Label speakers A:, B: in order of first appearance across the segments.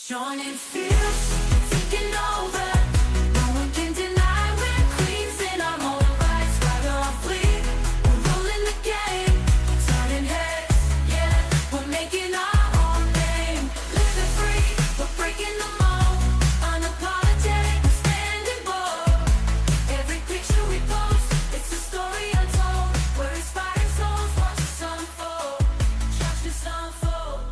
A: Strong and fierce, taking over. No one can deny we're queens in our own rights. Rather our fleet, we're ruling the game, turning heads. Yeah, we're making our own name. Living free, we're breaking the mold. Unapologetic, we're standing bold. Every picture we post, it's a story untold. We're inspiring souls, watch us unfold. Watch us unfold.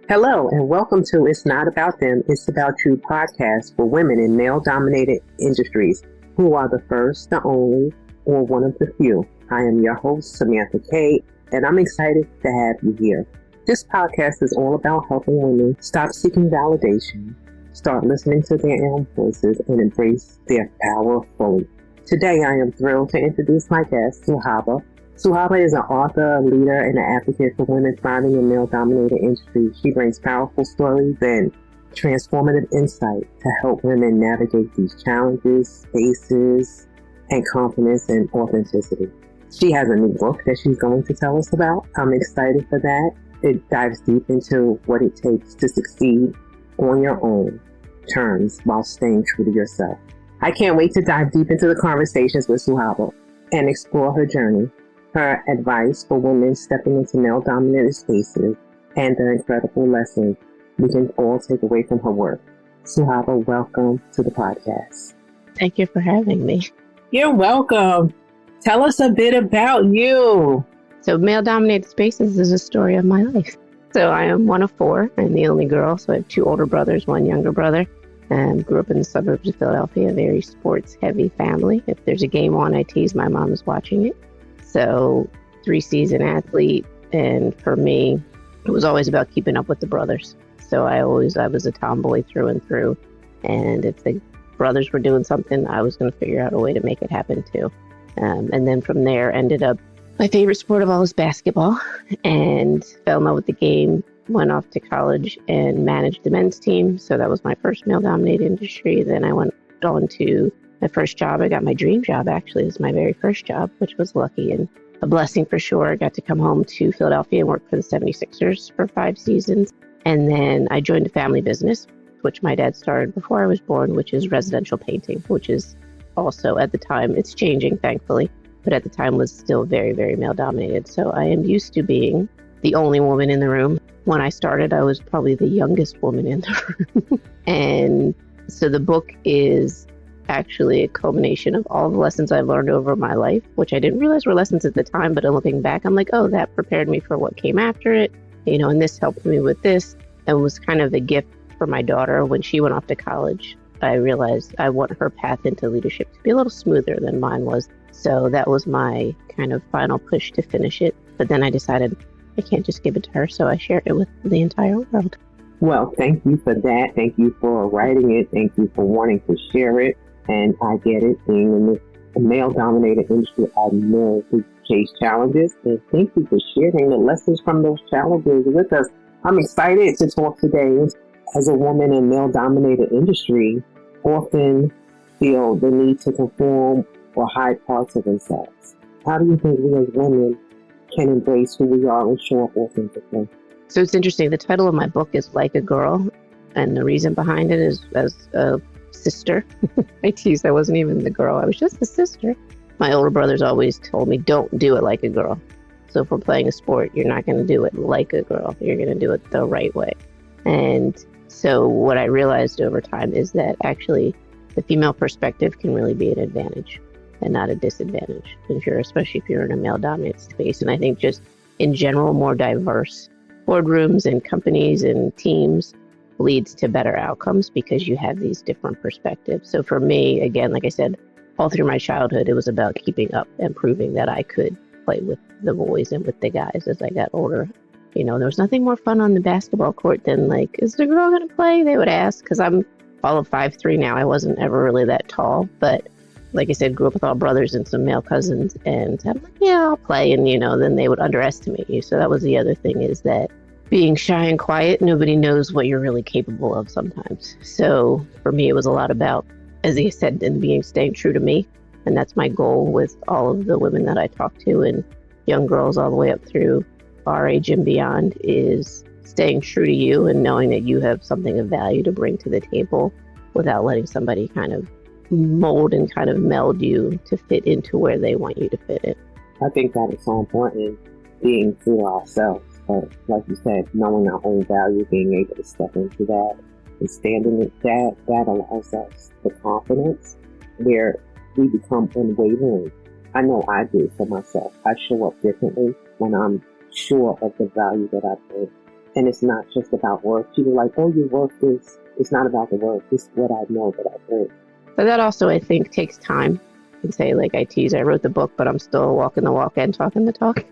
B: Hello, and welcome to It's Not About Them, It's About You podcast for women in male-dominated industries who are the first, the only, or one of the few. I am your host, Samantha Kate, and I'm excited to have you here. This podcast is all about helping women stop seeking validation, start listening to their own voices, and embrace their power fully. Today, I am thrilled to introduce my guest, Suhaiba. Suhaiba is an author, leader, and an advocate for women thriving in male-dominated industries. She brings powerful stories and transformative insight to help women navigate these challenges, spaces, and confidence and authenticity. She has a new book that she's going to tell us about. I'm excited for that. It dives deep into what it takes to succeed on your own terms while staying true to yourself. I can't wait to dive deep into the conversations with Suhaiba and explore her journey, her advice for women stepping into male-dominated spaces, and the incredible lessons we can all take away from her work. Suhaiba, welcome to the podcast.
C: Thank you for having me.
B: You're welcome. Tell us a bit about you.
C: So male-dominated spaces is a story of my life. So I am one of four. I'm the only girl. So I have two older brothers, one younger brother. Grew up in the suburbs of Philadelphia, a very sports-heavy family. If there's a game on, I tease my mom is watching it. So 3-season athlete, and for me, it was always about keeping up with the brothers. So I was a tomboy through and through, and if the brothers were doing something, I was going to figure out a way to make it happen too. And then from there, ended up my favorite sport of all is basketball, and fell in love with the game. Went off to college and managed the men's team. So that was my first male-dominated industry. Then I went on to my first job. I got my dream job, actually. It was my very first job, which was lucky and a blessing for sure. I got to come home to Philadelphia and work for the 76ers for 5 seasons. And then I joined a family business, which my dad started before I was born, which is residential painting, which is also at the time, it's changing, thankfully, but at the time was still very, very male-dominated. So I am used to being the only woman in the room. When I started, I was probably the youngest woman in the room. And so the book is actually a culmination of all the lessons I've learned over my life, which I didn't realize were lessons at the time, but looking back, I'm like, oh, that prepared me for what came after it, and this helped me with this, and was kind of a gift for my daughter. When she went off to college, I realized I want her path into leadership to be a little smoother than mine was. So that was my kind of final push to finish it. But then I decided I can't just give it to her, so I shared it with the entire world.
B: Well, thank you for that. Thank you for writing it. Thank you for wanting to share it. And I get it. Being in this male-dominated industry, I know we face challenges. And thank you for sharing the lessons from those challenges with us. I'm excited to talk today. As a woman in male-dominated industry, often feel the need to conform or hide parts of themselves. How do you think we as women can embrace who we are and show up authentically?
C: So it's interesting. The title of my book is Like a Girl. And the reason behind it is as a sister. I tease, I wasn't even the girl. I was just the sister. My older brothers always told me, don't do it like a girl. So if we're playing a sport, you're not going to do it like a girl. You're going to do it the right way. And so what I realized over time is that actually the female perspective can really be an advantage and not a disadvantage, especially if you're in a male-dominated space. And I think just in general, more diverse boardrooms and companies and teams leads to better outcomes because you have these different perspectives. So for me, again, like I said, all through my childhood, it was about keeping up and proving that I could play with the boys and with the guys as I got older. There was nothing more fun on the basketball court than is the girl going to play? They would ask, because I'm all of 5'3" now. I wasn't ever really that tall, but like I said, grew up with all brothers and some male cousins, and I'm like, yeah, I'll play. And, then they would underestimate you. So that was the other thing, is that being shy and quiet, nobody knows what you're really capable of sometimes. So for me, it was a lot about, as I said in the beginning, staying true to me. And that's my goal with all of the women that I talk to, and young girls all the way up through our age and beyond is staying true to you and knowing that you have something of value to bring to the table without letting somebody kind of mold and kind of meld you to fit into where they want you to fit in.
B: I think that is so important, being true to ourselves. But like you said, knowing our own value, being able to step into that and stand in it, that allows us the confidence where we become unwavering. I know I do for myself. I show up differently when I'm sure of the value that I bring. And it's not just about work. People are like, oh, your work is, it's not about the work. It's what I know that I bring.
C: But that also, I think, takes time. I can say, like I tease, I wrote the book, but I'm still walking the walk and talking the talk.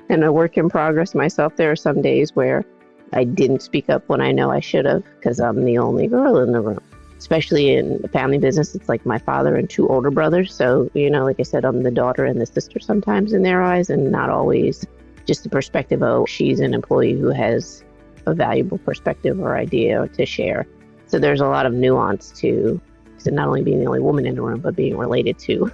C: And a work in progress myself. There are some days where I didn't speak up when I know I should have because I'm the only girl in the room. Especially in the family business, it's like my father and two older brothers. So, like I said, I'm the daughter and the sister sometimes in their eyes, and not always just the perspective, oh, she's an employee who has a valuable perspective or idea to share. So there's a lot of nuance to not only being the only woman in the room, but being related to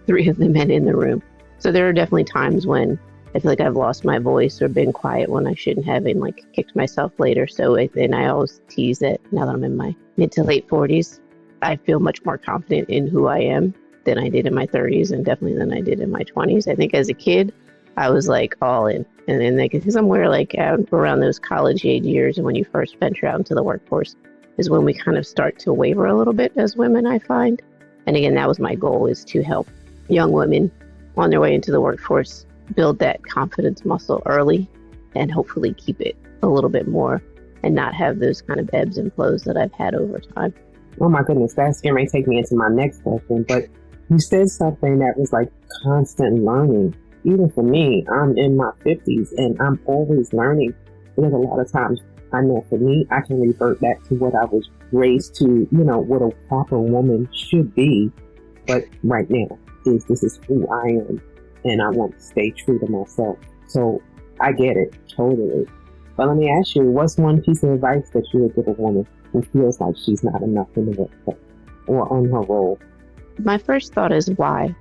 C: three of the men in the room. So there are definitely times when I feel like I've lost my voice or been quiet when I shouldn't have, and like kicked myself later. So and I always tease that now that I'm in my mid to late 40s, I feel much more confident in who I am than I did in my 30s, and definitely than I did in my 20s. I think as a kid, I was like all in. And then like somewhere like around those college age years, and when you first venture out into the workforce, is when we kind of start to waver a little bit as women, I find. And again, that was my goal, is to help young women on their way into the workforce build that confidence muscle early and hopefully keep it a little bit more and not have those kind of ebbs and flows that I've had over time.
B: Oh my goodness, that's going to take me into my next question. But you said something that was like constant learning. Even for me, I'm in my 50s and I'm always learning. Because a lot of times, I know for me, I can revert back to what I was raised to, what a proper woman should be. But right now, this is who I am. And I want to stay true to myself. So I get it, totally. But let me ask you, what's one piece of advice that you would give a woman who feels like she's not enough in the workplace or on her role?
C: My first thought is why?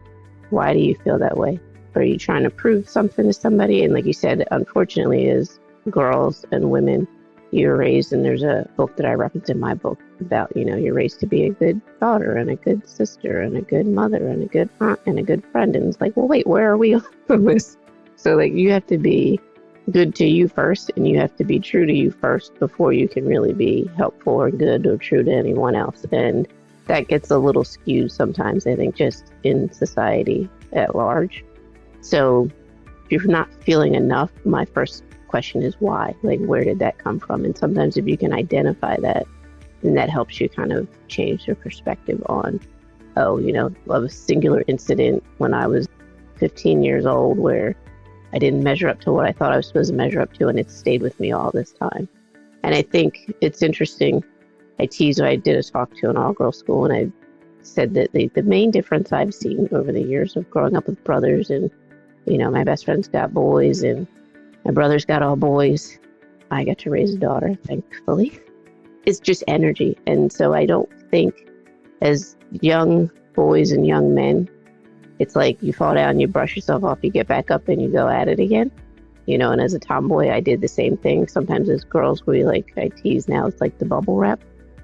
C: Why do you feel that way? Are you trying to prove something to somebody? And like you said, unfortunately, as girls and women, you're raised, and there's a book that I reference in my book about, you're raised to be a good daughter and a good sister and a good mother and a good aunt and a good friend. And it's like, well, wait, where are we on this? So like you have to be good to you first, and you have to be true to you first before you can really be helpful or good or true to anyone else. And that gets a little skewed sometimes, I think, just in society at large. So if you're not feeling enough, my first question is why? Like, where did that come from? And sometimes if you can identify that, then that helps you kind of change your perspective on, of a singular incident when I was 15 years old where I didn't measure up to what I thought I was supposed to measure up to, and it stayed with me all this time. And I think it's interesting. I teased, I did a talk to an all-girls school, and I said that the main difference I've seen over the years of growing up with brothers, and my best friend's got boys and my brother's got all boys. I got to raise a daughter, thankfully. It's just energy. And so I don't think as young boys and young men, it's like you fall down, you brush yourself off, you get back up and you go at it again. And as a tomboy, I did the same thing. Sometimes as girls, I tease now, it's like the bubble wrap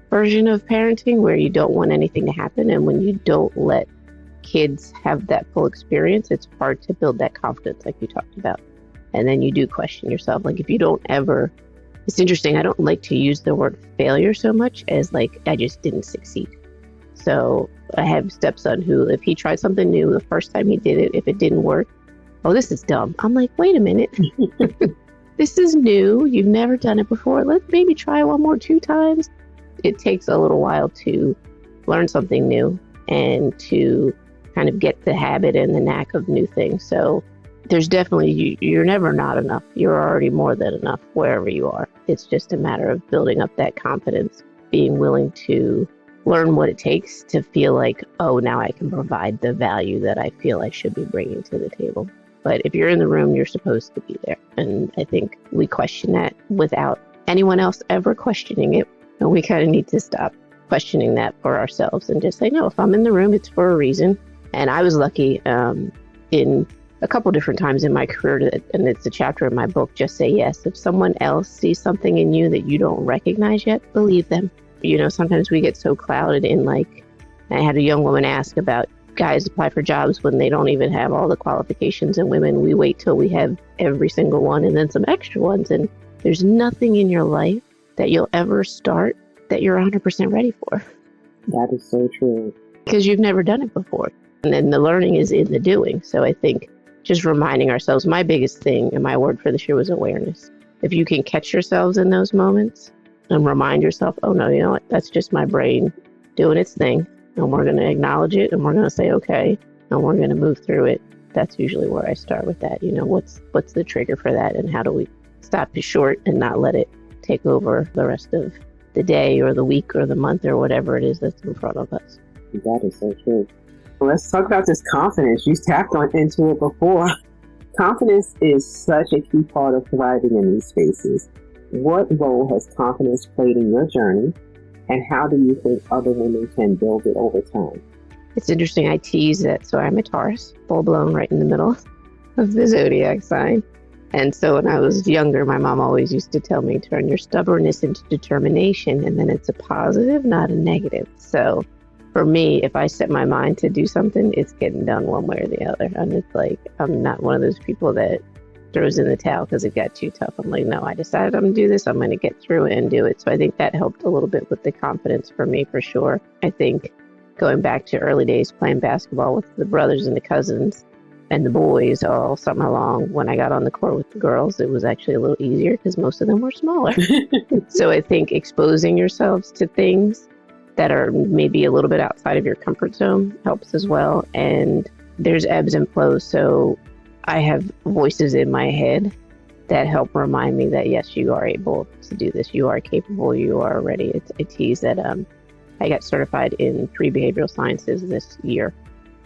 C: version of parenting where you don't want anything to happen. And when you don't let kids have that full experience, it's hard to build that confidence like you talked about. And then you do question yourself. Like if you don't ever, it's interesting, I don't like to use the word failure so much as like, I just didn't succeed. So I have stepson who, if he tried something new the first time he did it, if it didn't work, oh, this is dumb. I'm like, wait a minute. This is new. You've never done it before. Let's maybe try one more 2 times. It takes a little while to learn something new and to kind of get the habit and the knack of new things. So there's definitely, you're never not enough. You're already more than enough wherever you are. It's just a matter of building up that confidence, being willing to learn what it takes to feel like, oh, now I can provide the value that I feel I should be bringing to the table. But if you're in the room, you're supposed to be there. And I think we question that without anyone else ever questioning it. And we kind of need to stop questioning that for ourselves and just say, no, if I'm in the room, it's for a reason. And I was lucky in a couple different times in my career, and it's a chapter in my book, Just Say Yes. If someone else sees something in you that you don't recognize yet, believe them. Sometimes we get so clouded in I had a young woman ask about guys apply for jobs when they don't even have all the qualifications, and women, we wait till we have every single one and then some extra ones. And there's nothing in your life that you'll ever start that you're 100% ready for.
B: That is so true.
C: Because you've never done it before. And then the learning is in the doing. So I think just reminding ourselves, my biggest thing and my word for this year was awareness. If you can catch yourselves in those moments and remind yourself, oh no, you know what, that's just my brain doing its thing. And we're going to acknowledge it and we're going to say, okay, and we're going to move through it. That's usually where I start with that. What's the trigger for that, and how do we stop it short and not let it take over the rest of the day or the week or the month or whatever it is that's in front of us.
B: That is so true. Well, let's talk about this confidence. You tapped into it before. Confidence is such a key part of thriving in these spaces. What role has confidence played in your journey, and how do you think other women can build it over time?
C: It's interesting. I tease that. So I'm a Taurus, full blown right in the middle of the zodiac sign. And so when I was younger, my mom always used to tell me, turn your stubbornness into determination, and then it's a positive, not a negative. So for me, if I set my mind to do something, it's getting done one way or the other. And it's I'm not one of those people that throws in the towel because it got too tough. I'm like, no, I decided I'm going to do this. I'm going to get through it and do it. So I think that helped a little bit with the confidence for me, for sure. I think going back to early days playing basketball with the brothers and the cousins and the boys all summer long, when I got on the court with the girls, it was actually a little easier because most of them were smaller. So I think exposing yourselves to things that are maybe a little bit outside of your comfort zone helps as well. And there's ebbs and flows. So I have voices in my head that help remind me that, yes, you are able to do this. You are capable. You are ready. I tease that I got certified in 3 behavioral sciences this year.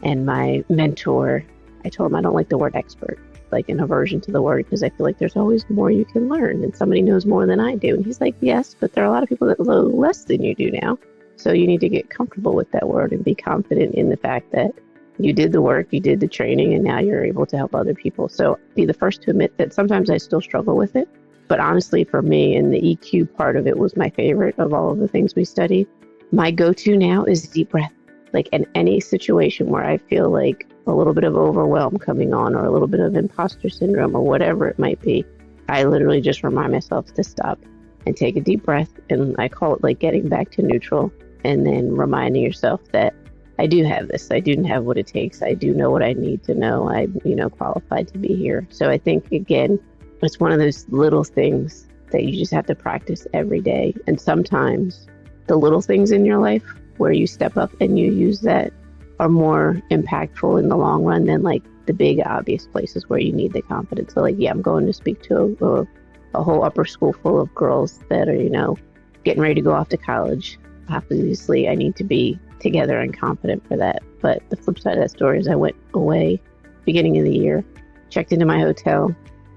C: And my mentor, I told him I don't like the word expert, like an aversion to the word, because I feel like there's always more you can learn and somebody knows more than I do. And he's like, yes, but there are a lot of people that know less than you do now. So you need to get comfortable with that word and be confident in the fact that you did the work, you did the training, and now you're able to help other people. So be the first to admit that sometimes I still struggle with it. But honestly, for me, and the EQ part of it was my favorite of all of the things we studied. My go-to now is deep breath. Like in any situation where I feel like a little bit of overwhelm coming on, or a little bit of imposter syndrome, or whatever it might be, I literally just remind myself to stop and take a deep breath. And I call it like getting back to neutral, and then reminding yourself that I do have this. I do have what it takes. I do know what I need to know. I'm, qualified to be here. So I think, again, it's one of those little things that you just have to practice every day. And sometimes the little things in your life where you step up and you use that are more impactful in the long run than like the big obvious places where you need the confidence. So I'm going to speak to a whole upper school full of girls that are, getting ready to go off to college. Obviously, I need to be together and confident for that. But the flip side of that story is I went away beginning of the year, checked into my hotel.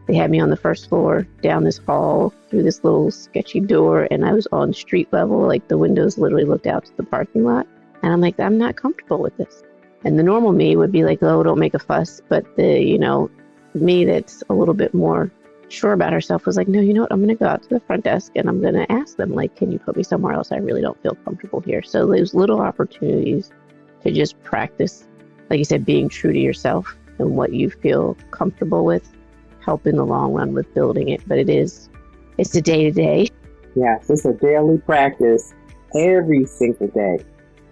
C: They had me on the first floor, down this hall, through this little sketchy door, and I was on street level. Like the windows literally looked out to the parking lot. And I'm like, I'm not comfortable with this. And the normal me would be like, oh, don't make a fuss. But the, me that's a little bit more sure about herself was like, no, you know what? I'm going to go out to the front desk and I'm going to ask them, like, can you put me somewhere else? I really don't feel comfortable here. So those little opportunities to just practice, like you said, being true to yourself and what you feel comfortable with, help in the long run with building it. But it's the day-to-day.
B: Yes, it's a daily practice every single day.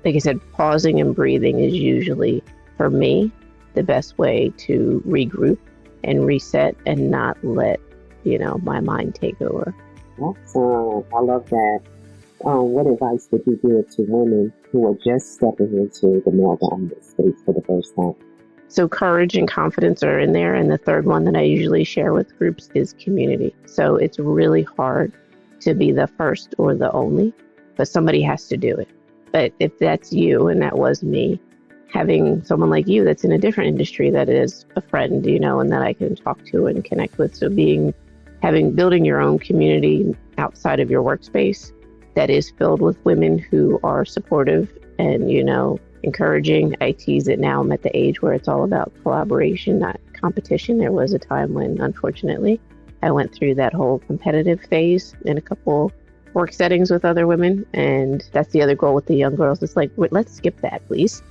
C: Like I said, pausing and breathing is usually, for me, the best way to regroup and reset and not let, my mind take over.
B: Awesome. I love that. What advice would you give to women who are just stepping into the male dominant space for the first time?
C: So courage and confidence are in there. And the third one that I usually share with groups is community. So it's really hard to be the first or the only, but somebody has to do it. But if that's you, and that was me, having someone like you that's in a different industry that is a friend, and that I can talk to and connect with. So building your own community outside of your workspace that is filled with women who are supportive and, encouraging. I tease it now. I'm at the age where it's all about collaboration, not competition. There was a time when, unfortunately, I went through that whole competitive phase in a couple work settings with other women. And that's the other goal with the young girls. It's like, wait, let's skip that, please.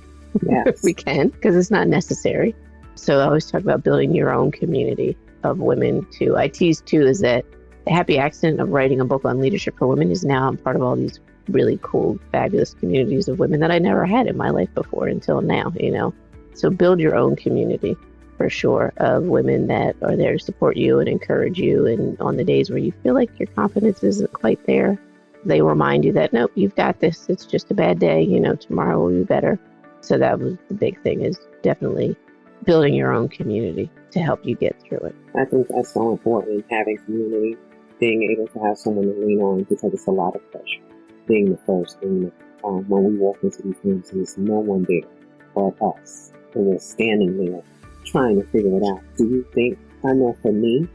B: Yes.
C: If we can, because it's not necessary. So I always talk about building your own community of women too. I tease too is that the happy accident of writing a book on leadership for women is now I'm part of all these really cool, fabulous communities of women that I never had in my life before until now, you know. So build your own community for sure of women that are there to support you and encourage you. And on the days where you feel like your confidence isn't quite there, they remind you that, nope, you've got this. It's just a bad day. You know, tomorrow will be better. So that was the big thing, is definitely building your own community to help you get through it.
B: I think that's so important, having community, being able to have someone to lean on, because it's a lot of pressure. Being the first, and when we walk into these rooms, there's no one there but us. And we're standing there trying to figure it out. Do you think, I know for me,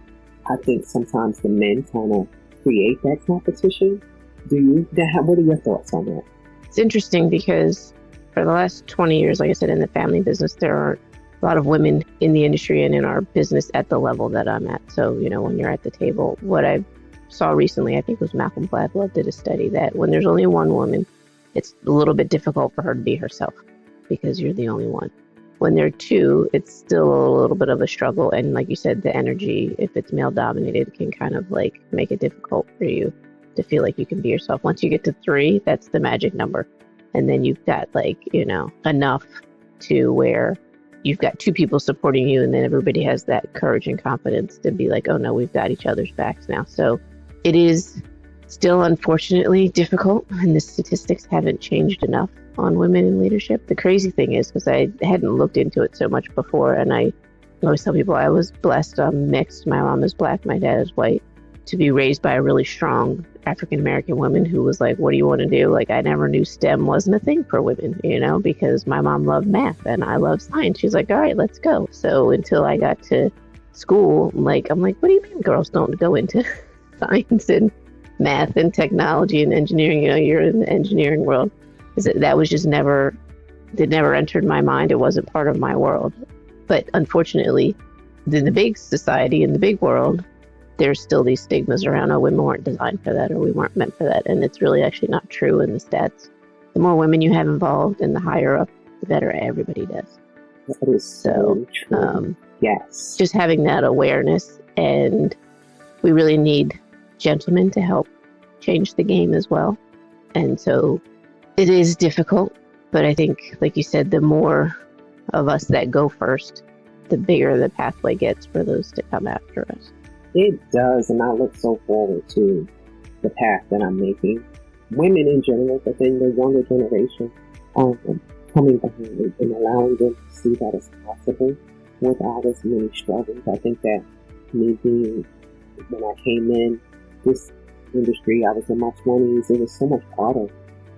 B: I think sometimes the men kind of create that competition. What are your thoughts on that?
C: It's interesting because for the last 20 years, like I said, in the family business, there are a lot of women in the industry and in our business at the level that I'm at. So, you know, when you're at the table, what I saw recently, I think it was Malcolm Gladwell did a study that when there's only one woman, it's a little bit difficult for her to be herself because you're the only one. When there are two, it's still a little bit of a struggle. And like you said, the energy, if it's male dominated, can kind of like make it difficult for you to feel like you can be yourself. Once you get to 3, that's the magic number. And then you've got like, you know, enough to where you've got 2 people supporting you, and then everybody has that courage and confidence to be like, oh no, we've got each other's backs now. So it is still unfortunately difficult, and the statistics haven't changed enough on women in leadership. The crazy thing is, because I hadn't looked into it so much before, and I always tell people I was blessed. I'm mixed. My mom is Black, my dad is white. To be raised by a really strong African-American woman who was like, what do you want to do? Like, I never knew STEM wasn't a thing for women, you know, because my mom loved math and I love science. She's like, all right, let's go. So until I got to school, like, I'm like, what do you mean girls don't go into science and math and technology and engineering? You know, you're in the engineering world. That was just never entered my mind. It wasn't part of my world. But unfortunately, in the big society, in the big world, there's still these stigmas around, oh, women weren't designed for that, or we weren't meant for that. And it's really actually not true in the stats. The more women you have involved and the higher up, the better everybody does.
B: That is so true. Yes.
C: Just having that awareness, and we really need gentlemen to help change the game as well. And so it is difficult, but I think, like you said, the more of us that go first, the bigger the pathway gets for those to come after us.
B: It does, and I look so forward to the path that I'm making. Women in general, but then the younger generation, coming behind it and allowing them to see that it's possible without as many struggles. I think that me being, when I came in this industry, I was in my 20s, it was so much harder.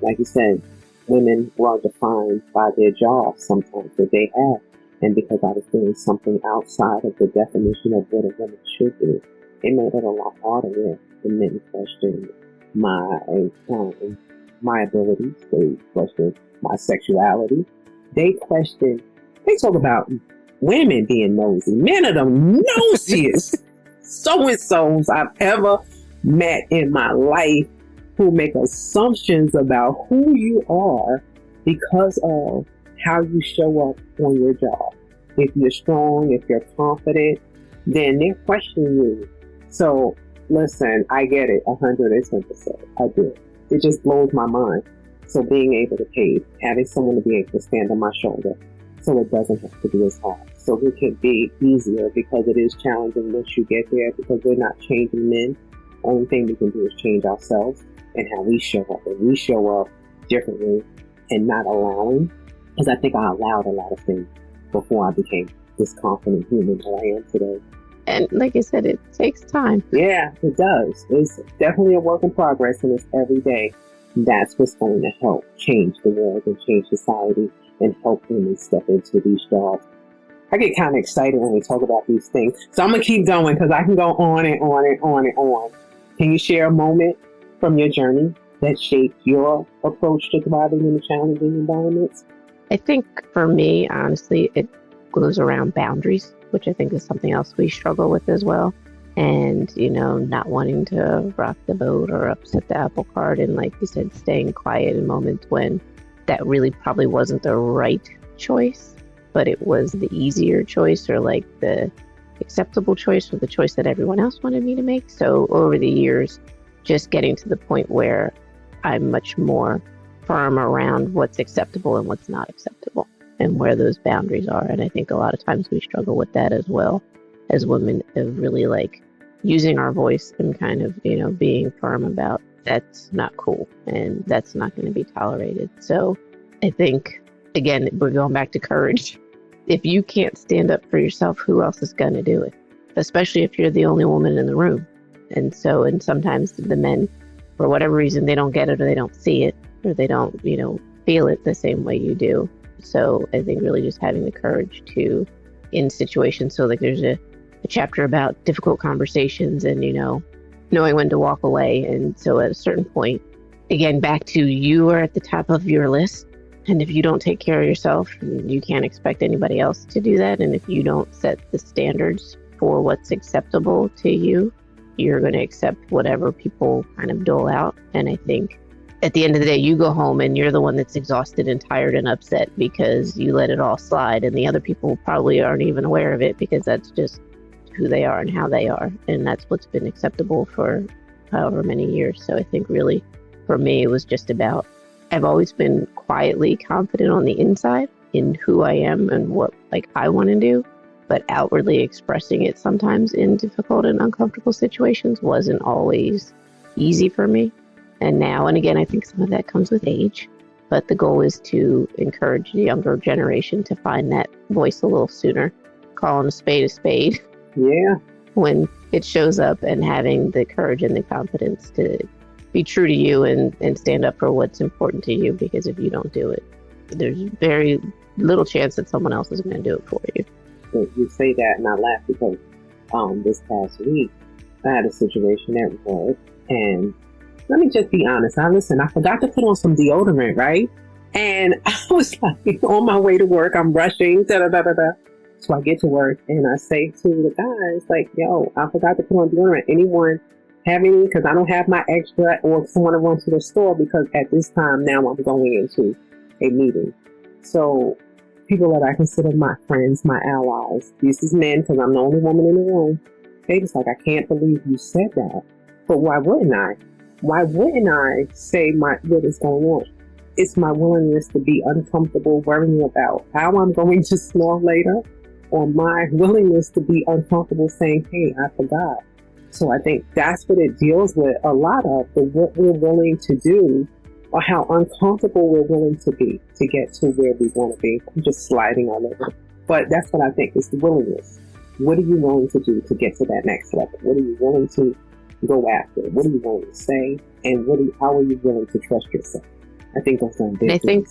B: Like you said, women were defined by their jobs sometimes that they have. And because I was doing something outside of the definition of what a woman should do, it made it a lot harder where the men questioned my abilities, they questioned my sexuality, they talk about women being nosy. Men are the nosiest so-and-sos I've ever met in my life, who make assumptions about who you are because of how you show up on your job. If you're strong, if you're confident, then they're questioning you. So listen, I get it 110%. I do. It just blows my mind. So being able to having someone to be able to stand on my shoulder, so it doesn't have to be as hard. So it can be easier, because it is challenging once you get there, because we're not changing men. Only thing we can do is change ourselves and how we show up. And we show up differently and not allowing, because I think I allowed a lot of things before I became this confident human that I am today.
C: And like I said, it takes time.
B: Yeah, it does. It's definitely a work in progress, and it's every day. That's what's going to help change the world and change society and help women step into these jobs. I get kind of excited when we talk about these things. So I'm going to keep going, because I can go on and on and on and on. Can you share a moment from your journey that shaped your approach to thriving in challenging environments?
C: I think for me, honestly, it goes around boundaries which I think is something else we struggle with as well. And, not wanting to rock the boat or upset the apple cart. And like you said, staying quiet in moments when that really probably wasn't the right choice, but it was the easier choice or like the acceptable choice or the choice that everyone else wanted me to make. So over the years, just getting to the point where I'm much more firm around what's acceptable and what's not acceptable and where those boundaries are. And I think a lot of times we struggle with that as well as women, of really like using our voice and kind of, being firm about that's not cool and that's not going to be tolerated. So I think, again, we're going back to courage. If you can't stand up for yourself, who else is going to do it? Especially if you're the only woman in the room. And sometimes the men, for whatever reason, they don't get it or they don't see it or they don't, feel it the same way you do. So I think really just having the courage to, in situations, so like there's a chapter about difficult conversations and, knowing when to walk away. And so at a certain point, again, back to you are at the top of your list. And if you don't take care of yourself, you can't expect anybody else to do that. And if you don't set the standards for what's acceptable to you, you're going to accept whatever people kind of dole out. And I think at the end of the day, you go home and you're the one that's exhausted and tired and upset because you let it all slide. And the other people probably aren't even aware of it because that's just who they are and how they are. And that's what's been acceptable for however many years. So I think really for me, it was just about, I've always been quietly confident on the inside in who I am and what like I want to do, but outwardly expressing it sometimes in difficult and uncomfortable situations wasn't always easy for me. And now, and again, I think some of that comes with age, but the goal is to encourage the younger generation to find that voice a little sooner, calling a spade.
B: Yeah.
C: When it shows up, and having the courage and the confidence to be true to you and stand up for what's important to you, because if you don't do it, there's very little chance that someone else is going to do it for you.
B: You say that and I laugh because this past week I had a situation at work, and let me just be honest. I forgot to put on some deodorant, right? And I was like on my way to work, I'm rushing, So I get to work and I say to the guys, like, yo, I forgot to put on deodorant. Anyone have any? Because I don't have my extra, or someone to run to the store, because at this time now I'm going into a meeting. So people that I consider my friends, my allies, this is men because I'm the only woman in the room. They just like, I can't believe you said that. But why wouldn't I? Why wouldn't I say what is going on? It's my willingness to be uncomfortable worrying about how I'm going to smell later, or my willingness to be uncomfortable saying, hey, I forgot. So I think that's what it deals with a lot of, what we're willing to do or how uncomfortable we're willing to be to get to where we want to be. I'm just sliding all over. But that's what I think is the willingness. What are you willing to do to get to that next level? What are you willing to go after? What are you willing to say? And how are you willing to trust yourself? I think those are big things.
C: I think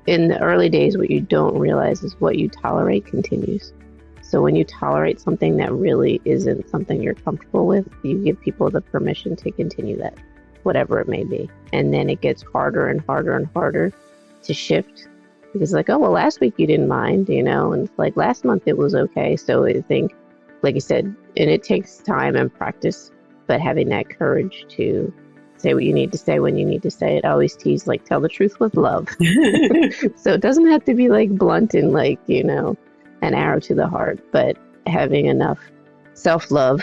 C: in the early days, what you don't realize is what you tolerate continues. So when you tolerate something that really isn't something you're comfortable with, you give people the permission to continue that, whatever it may be. And then it gets harder and harder and harder to shift, because like, oh, well, last week you didn't mind, and it's like last month it was okay. So I think, like I said, and it takes time and practice, but having that courage to say what you need to say when you need to say it. I always tease, like, tell the truth with love. So it doesn't have to be like blunt and like, an arrow to the heart, but having enough self-love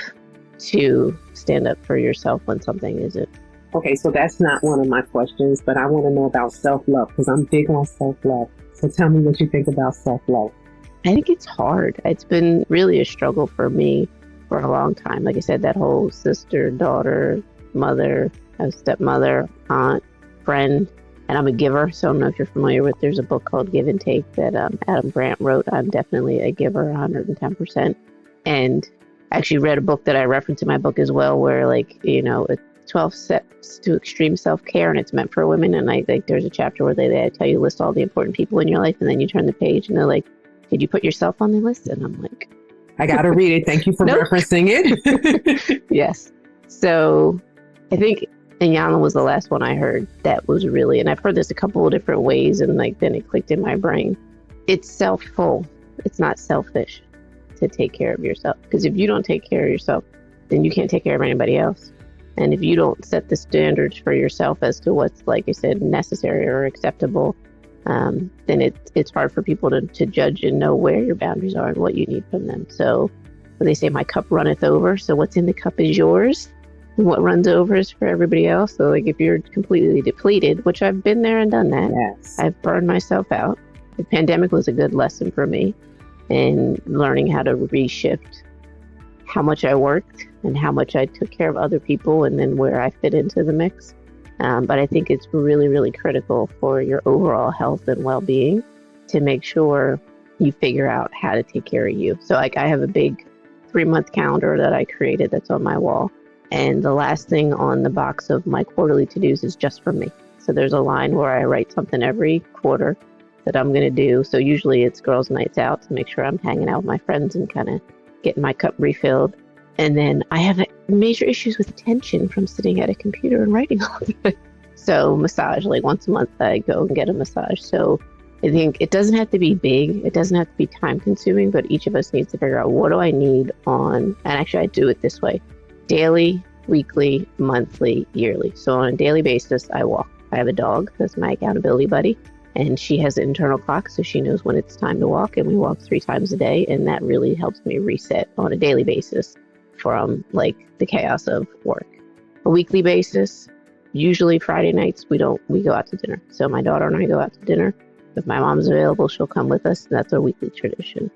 C: to stand up for yourself when something isn't.
B: Okay, so that's not one of my questions, but I want to know about self-love, because I'm big on self-love. So tell me what you think about self-love.
C: I think it's hard. It's been really a struggle for me for a long time. Like I said, that whole sister, daughter, mother, stepmother, aunt, friend, and I'm a giver. So I don't know if you're familiar with, there's a book called Give and Take that Adam Grant wrote. I'm definitely a giver, 110%. And I actually read a book that I reference in my book as well, where like, it's 12 steps to extreme self-care, and it's meant for women. And I think there's a chapter where they tell you list all the important people in your life, and then you turn the page and they're like, did you put yourself on the list? And I'm like,
B: I got to read it. Thank you for referencing it.
C: Yes. So I think Inyana was the last one I heard that was really, and I've heard this a couple of different ways, and like then it clicked in my brain. It's self-full. It's not selfish. to take care of yourself. Because if you don't take care of yourself, then you can't take care of anybody else. And if you don't set the standards for yourself as to what's, like I said, necessary or acceptable, then it's hard for people to judge and know where your boundaries are and what you need from them. So they say my cup runneth over. So what's in the cup is yours. And what runs over is for everybody else. So like if you're completely depleted, which I've been there and done that,
B: Yes.
C: I've burned myself out. The pandemic was a good lesson for me in learning how to reshift how much I worked and how much I took care of other people and then where I fit into the mix. But I think it's really, really critical for your overall health and well-being to make sure you figure out how to take care of you. So like I have a big 3-month calendar that I created that's on my wall. And the last thing on the box of my quarterly to-dos is just for me. So there's a line where I write something every quarter that I'm going to do. So usually it's girls' nights out to make sure I'm hanging out with my friends and kind of getting my cup refilled. And then I have major issues with attention from sitting at a computer and writing all day. So massage, like once a month I go and get a massage. So I think it doesn't have to be big. It doesn't have to be time consuming, but each of us needs to figure out what do I need on, and actually I do it this way: daily, weekly, monthly, yearly. So on a daily basis, I walk. I have a dog that's my accountability buddy, and she has an internal clock, so she knows when it's time to walk, and we walk 3 times a day, and that really helps me reset on a daily basis from like the chaos of work. A weekly basis, usually Friday nights, we go out to dinner. So my daughter and I go out to dinner. If my mom's available, she'll come with us. That's our weekly tradition.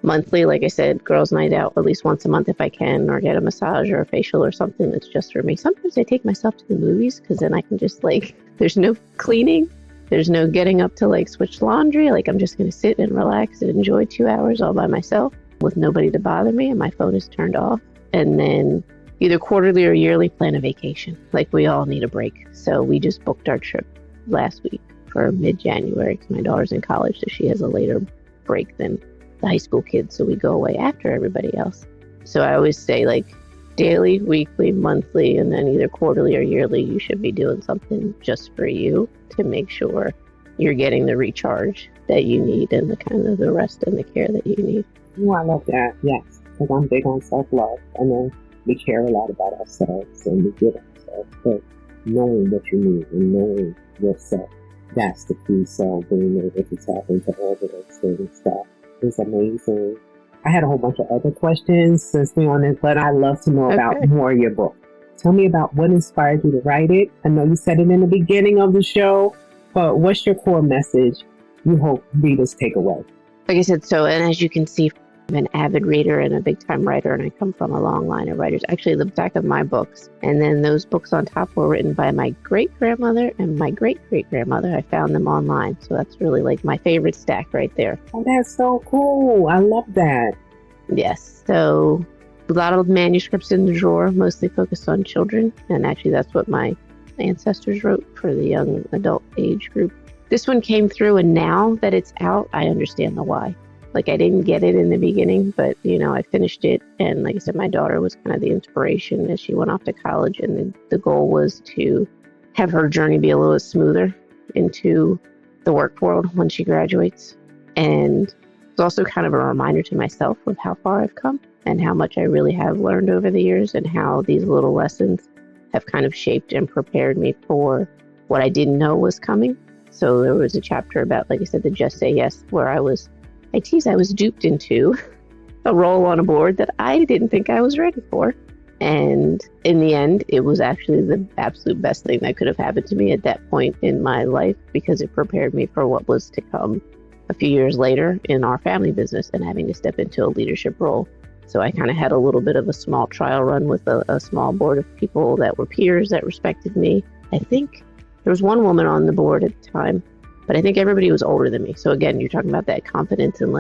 C: Monthly, like I said, girls' night out at least once a month if I can, or get a massage or a facial or something that's just for me. Sometimes I take myself to the movies because then I can just there's no cleaning. There's no getting up to switch laundry. I'm just going to sit and relax and enjoy 2 hours all by myself with nobody to bother me, and my phone is turned off. And then either quarterly or yearly plan a vacation. We all need a break. So we just booked our trip last week for mid-January because my daughter's in college, so she has a later break than the high school kids. So we go away after everybody else. So I always say daily, weekly, monthly, and then either quarterly or yearly, you should be doing something just for you to make sure you're getting the recharge that you need and the kind of the rest and the care that you need.
B: Oh, I love that. Yes, because I'm big on self-love. I know we care a lot about ourselves and we give ourselves, but knowing what you need and knowing yourself, that's the key. So being able to tap into all of those things, that is amazing. I had a whole bunch of other questions since we're on this, but I'd love to know about more of your book. Tell me about what inspired you to write it. I know you said it in the beginning of the show, but what's your core message you hope readers take away?
C: Like I said, and as you can see, I'm an avid reader and a big-time writer, and I come from a long line of writers. Actually, the back of my books, and then those books on top were written by my great-grandmother and my great-great-grandmother. I found them online, so that's really my favorite stack right there.
B: Oh, that's so cool. I love that.
C: Yes, so a lot of manuscripts in the drawer, mostly focused on children, and actually that's what my ancestors wrote for the young adult age group. This one came through, and now that it's out, I understand the why. I didn't get it in the beginning, but, I finished it. And like I said, my daughter was kind of the inspiration as she went off to college. And the goal was to have her journey be a little smoother into the work world when she graduates. And it's also kind of a reminder to myself of how far I've come and how much I really have learned over the years and how these little lessons have kind of shaped and prepared me for what I didn't know was coming. So there was a chapter about, like I said, the Just Say Yes, where I was duped into a role on a board that I didn't think I was ready for. And in the end, it was actually the absolute best thing that could have happened to me at that point in my life, because it prepared me for what was to come a few years later in our family business and having to step into a leadership role. So I kind of had a little bit of a small trial run with a small board of people that were peers that respected me. I think there was one woman on the board at the time, but I think everybody was older than me. So again, you're talking about that confidence and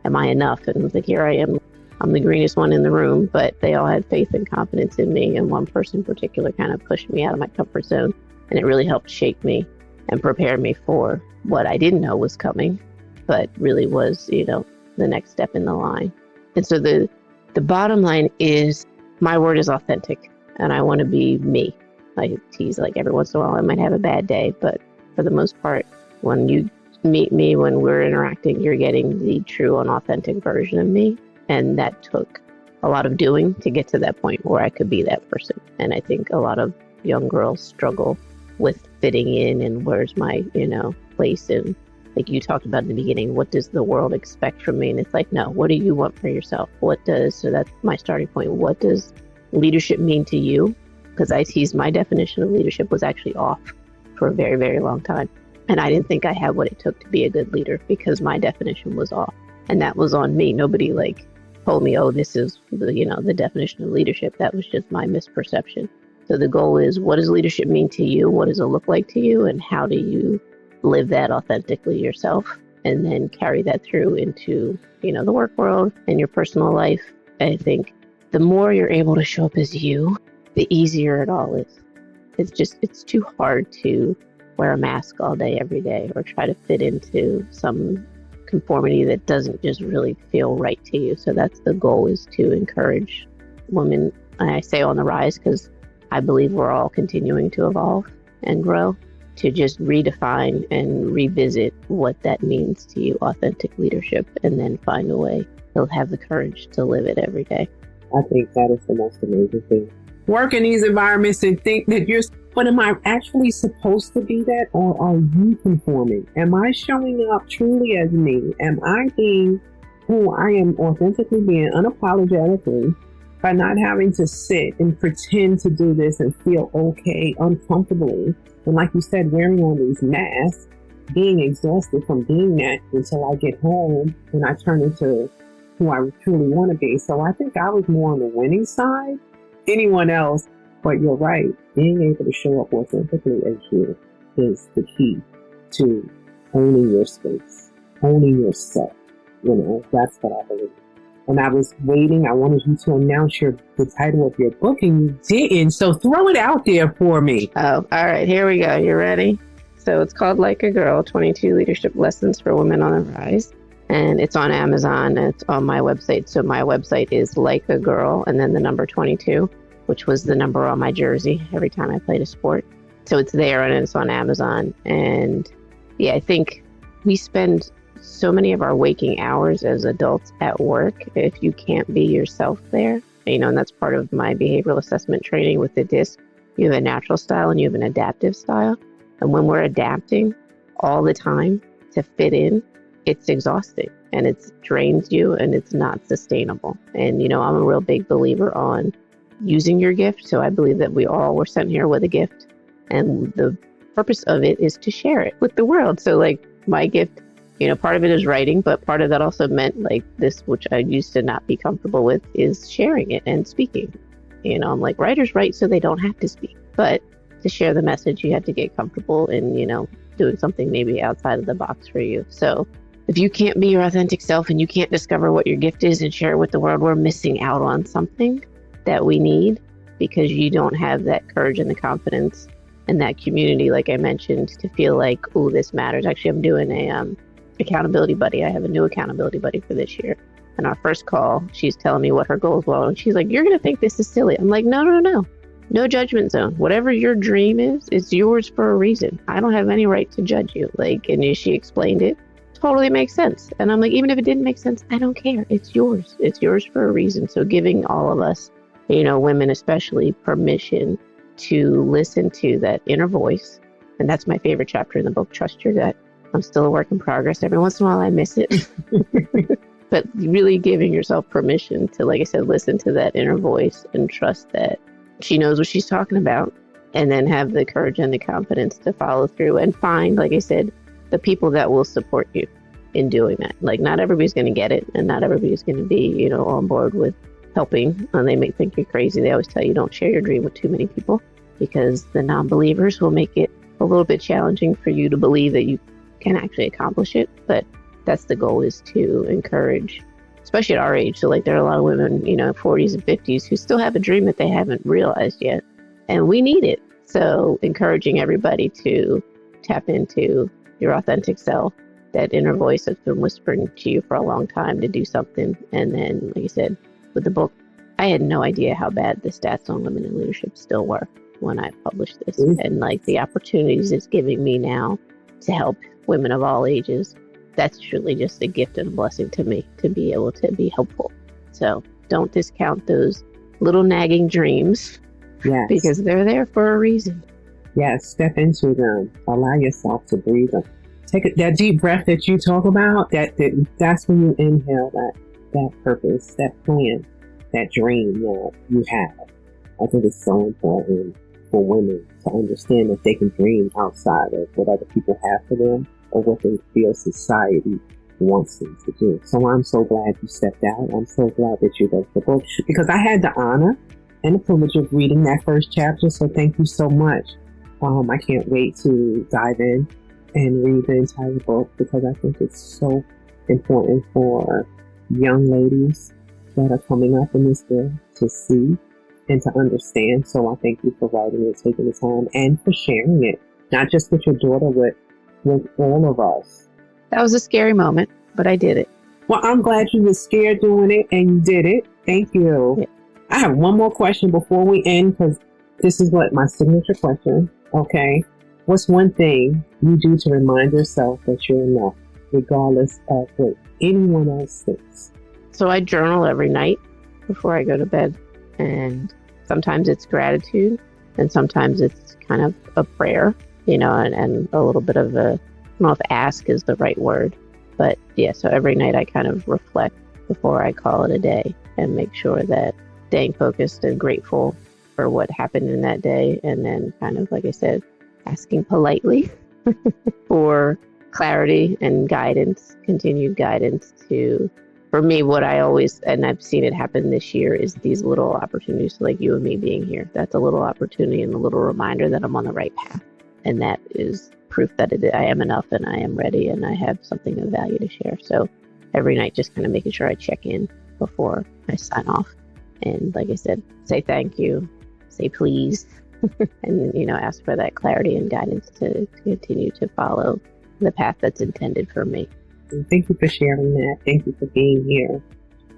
C: am I enough? And here I am. I'm the greenest one in the room, but they all had faith and confidence in me. And one person in particular kind of pushed me out of my comfort zone. And it really helped shape me and prepare me for what I didn't know was coming, but really was, the next step in the line. And so the bottom line is my word is authentic and I want to be me. I tease every once in a while I might have a bad day, but for the most part, when you meet me, when we're interacting, you're getting the true and authentic version of me. And that took a lot of doing to get to that point where I could be that person. And I think a lot of young girls struggle with fitting in and where's my, place. And like you talked about in the beginning, what does the world expect from me? And it's like, no, what do you want for yourself? So that's my starting point. What does leadership mean to you? Because I teased my definition of leadership was actually off for a very, very long time. And I didn't think I had what it took to be a good leader because my definition was off. And that was on me. Nobody told me, oh, this is the definition of leadership. That was just my misperception. So the goal is, what does leadership mean to you? What does it look like to you? And how do you live that authentically yourself? And then carry that through into, the work world and your personal life. I think the more you're able to show up as you, the easier it all is. It's too hard to wear a mask all day, every day, or try to fit into some conformity that doesn't just really feel right to you. So that's the goal, is to encourage women. And I say on the rise because I believe we're all continuing to evolve and grow, to just redefine and revisit what that means to you, authentic leadership, and then find a way to have the courage to live it every day.
B: I think that is the most amazing thing. Work in these environments and think that but am I actually supposed to be that, or are you conforming? Am I showing up truly as me? Am I being who I am, authentically being, unapologetically, by not having to sit and pretend to do this and feel okay uncomfortably? And like you said, wearing on these masks, being exhausted from being that until I get home and I turn into who I truly want to be. So I think I was more on the winning side. Anyone else, but you're right. Being able to show up authentically as you is the key to owning your space, owning yourself. That's what I believe. And I was waiting. I wanted you to announce the title of your book, and you didn't. So throw it out there for me.
C: Oh, all right. Here we go. You ready? So it's called Like a Girl, 22 Leadership Lessons for Women on the Rise. And it's on Amazon. And it's on my website. So my website is Like a Girl, and then the number 22, which was the number on my jersey every time I played a sport. So it's there and it's on Amazon. And yeah, I think we spend so many of our waking hours as adults at work. If you can't be yourself there, and that's part of my behavioral assessment training with the DISC. You have a natural style and you have an adaptive style. And when we're adapting all the time to fit in, it's exhausting and it drains you and it's not sustainable. And, I'm a real big believer on using your gift. So I believe that we all were sent here with a gift, and the purpose of it is to share it with the world. So my gift, part of it is writing, but part of that also meant this, which I used to not be comfortable with, is sharing it and speaking. I'm like, writers write so they don't have to speak, but to share the message, you have to get comfortable in, doing something maybe outside of the box for you. So if you can't be your authentic self and you can't discover what your gift is and share it with the world, we're missing out on something that we need, because you don't have that courage and the confidence and that community, like I mentioned, to feel like, oh, this matters. Actually, I'm doing a accountability buddy. I have a new accountability buddy for this year. And our first call, she's telling me what her goals were. And she's like, you're going to think this is silly. I'm like, no. No judgment zone. Whatever your dream is, it's yours for a reason. I don't have any right to judge you. And as she explained it, totally makes sense. And I'm like, even if it didn't make sense, I don't care. It's yours. It's yours for a reason. So giving all of us, women especially, permission to listen to that inner voice. And that's my favorite chapter in the book, Trust Your Gut. I'm still a work in progress. Every once in a while I miss it. But really giving yourself permission to, like I said, listen to that inner voice and trust that she knows what she's talking about, and then have the courage and the confidence to follow through and find, like I said, the people that will support you in doing that. Not everybody's going to get it, and not everybody's going to be, on board with helping, and they may think you're crazy. They always tell you don't share your dream with too many people, because the non-believers will make it a little bit challenging for you to believe that you can actually accomplish it. But that's the goal, is to encourage, especially at our age. So there are a lot of women, 40s and 50s, who still have a dream that they haven't realized yet. And we need it. So encouraging everybody to tap into your authentic self, that inner voice that's been whispering to you for a long time to do something. And then, like I said, with the book, I had no idea how bad the stats on women in leadership still were when I published this. And the opportunities it's giving me now to help women of all ages, that's truly just a gift and a blessing to me, to be able to be helpful So don't discount those little nagging dreams
B: Yes.
C: because they're there for a reason.
B: Yes, step into them. Allow yourself to breathe them. Take that deep breath that you talk about. That's when you inhale that purpose, that plan, that dream that you have. I think it's so important for women to understand that they can dream outside of what other people have for them or what they feel society wants them to do. So I'm so glad you stepped out. I'm so glad that you wrote the book because I had the honor and the privilege of reading that first chapter. So thank you so much. I can't wait to dive in and read the entire book because I think it's so important for young ladies that are coming up in this field to see and to understand. So I thank you for writing it, taking the time, and for sharing it, not just with your daughter, but with all of us.
C: That was a scary moment, but I did it.
B: Well, I'm glad you were scared doing it and you did it. Thank you.
C: Yeah.
B: I have one more question before we end because this is what my signature question. Okay. What's one thing you do to remind yourself that you're enough, regardless of what anyone else thinks?
C: So I journal every night before I go to bed. And sometimes it's gratitude and sometimes it's kind of a prayer, and a little bit of I don't know if ask is the right word, but yeah, so every night I kind of reflect before I call it a day and make sure that staying focused and grateful for what happened in that day. And then kind of, like I said, asking politely for clarity and guidance, continued guidance for me, what I always, and I've seen it happen this year, is these little opportunities like you and me being here. That's a little opportunity and a little reminder that I'm on the right path. And that is proof that I am enough and I am ready and I have something of value to share. So every night, just kind of making sure I check in before I sign off. And like I said, say thank you, say please, and, ask for that clarity and guidance to continue to follow the path that's intended for me.
B: And thank you for sharing that. Thank you for being here.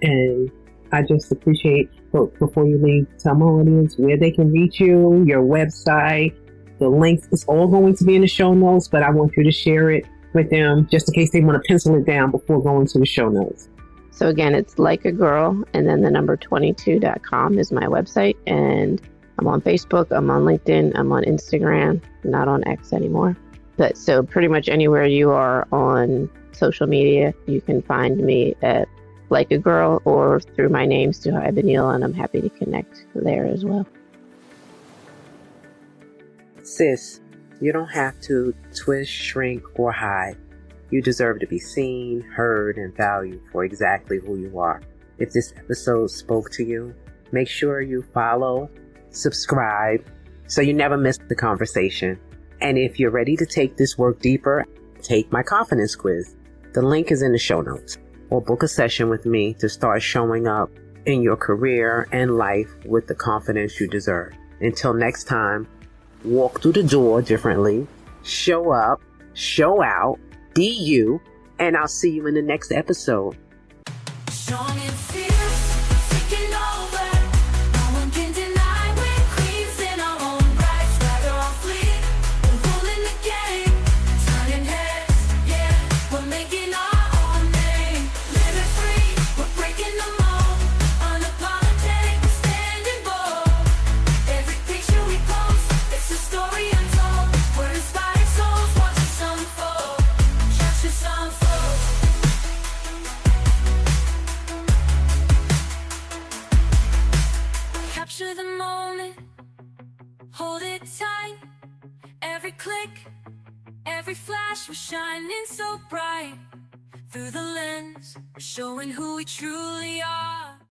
B: And I just appreciate, before you leave, tell my audience where they can reach you, your website, the links. It's all going to be in the show notes, but I want you to share it with them just in case they want to pencil it down before going to the show notes.
C: So again, it's Like a Girl, and then the number 22.com is my website. And I'm on Facebook, I'm on LinkedIn, I'm on Instagram, not on X anymore. But so pretty much anywhere you are on social media, you can find me at Like a Girl or through my name, Suhaiba Neill, and I'm happy to connect there as well.
B: Sis, you don't have to twist, shrink, or hide. You deserve to be seen, heard, and valued for exactly who you are. If this episode spoke to you, make sure you follow, subscribe, so you never miss the conversation. And if you're ready to take this work deeper, take my confidence quiz. The link is in the show notes. Or book a session with me to start showing up in your career and life with the confidence you deserve. Until next time, walk through the door differently, show up, show out, be you, and I'll see you in the next episode.
A: Strong and fierce, taking over. No one can deny we're queens in our own right. Swagger on fleek, we're ruling the game, turning heads. Yeah, we're making our own name. Living free, we're breaking the mold. Unapologetically standing bold. Every picture we post, it's a story untold. We're inspired souls, watch us unfold. Watch us unfold. Capture the moment, hold it tight. Every click, every flash, we're shining so bright. Through the lens, we're showing who we truly are.